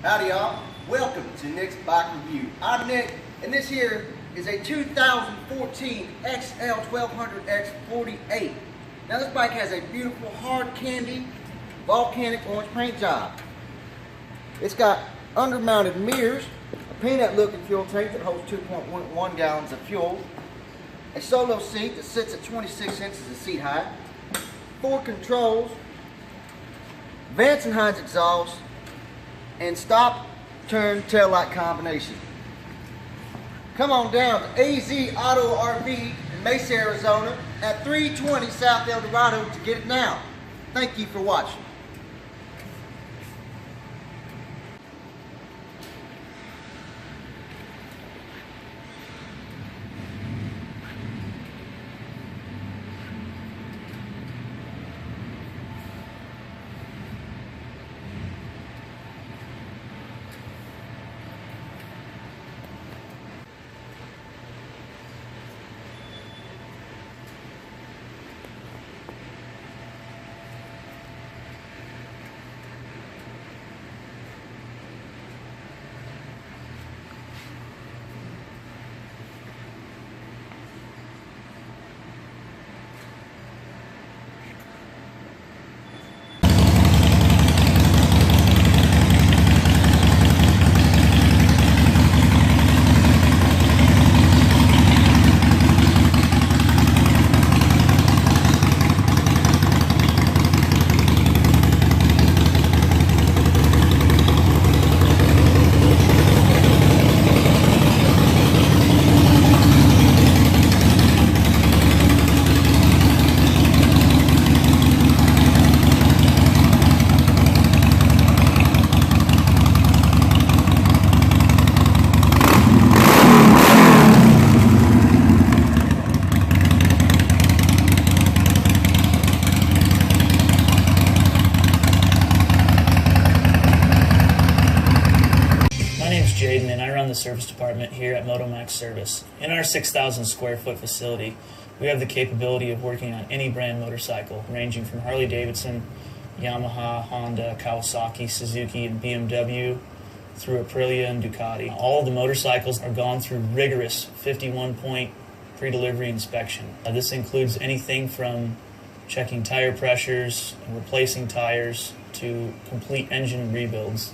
Howdy y'all, welcome to Nick's Bike Review. I'm Nick, and this here is a 2014 XL1200X 48. Now this bike has a beautiful hard candy volcanic orange paint job. It's got undermounted mirrors, a peanut looking fuel tank that holds 2.1 gallons of fuel, a solo seat that sits at 26 inches of seat height, 4 controls, Vance and Hines exhaust, and stop, turn, tail light combination. Come on down to AZ Auto RV in Mesa, Arizona at 320 South El Dorado to get it now. Thank you for watching. And I run the service department here at MotoMax Service. In our 6,000 square foot facility, we have the capability of working on any brand motorcycle, ranging from Harley Daivdson, Yamaha, Honda, Kawasaki, Suzuki, and BMW, through Aprilia and Ducati. All of the motorcycles are gone through rigorous 51-point pre-delivery inspection. This includes anything from checking tire pressures and replacing tires to complete engine rebuilds.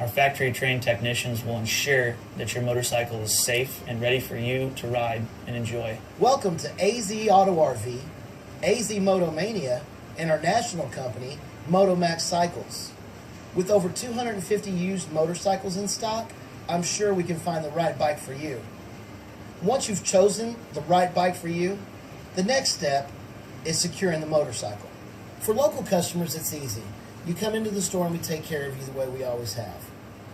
Our factory-trained technicians will ensure that your motorcycle is safe and ready for you to ride and enjoy. Welcome to AZ Auto RV, AZ Motomania, and our national company, MotoMax Cycles. With over 250 used motorcycles in stock, I'm sure we can find the right bike for you. Once you've chosen the right bike for you, the next step is securing the motorcycle. For local customers, it's easy. You come into the store and we take care of you the way we always have.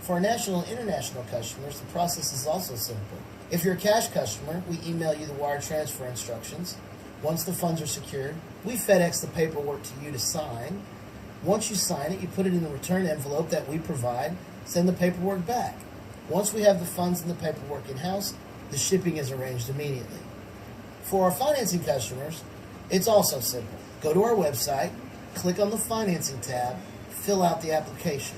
For our national and international customers, the process is also simple. If you're a cash customer, we email you the wire transfer instructions. Once the funds are secured, we FedEx the paperwork to you to sign. Once you sign it, you put it in the return envelope that we provide, send the paperwork back. Once we have the funds and the paperwork in-house, the shipping is arranged immediately. For our financing customers, it's also simple. Go to our website, click on the financing tab, fill out the application.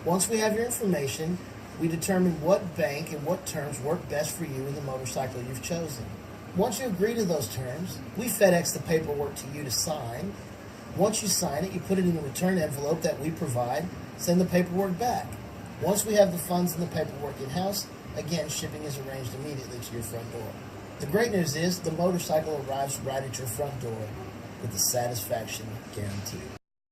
Once we have your information, we determine what bank and what terms work best for you and the motorcycle you've chosen. Once you agree to those terms, we FedEx the paperwork to you to sign. Once you sign it, you put it in the return envelope that we provide, send the paperwork back. Once we have the funds and the paperwork in-house, again, shipping is arranged immediately to your front door. The great news is the motorcycle arrives right at your front door with the satisfaction guaranteed.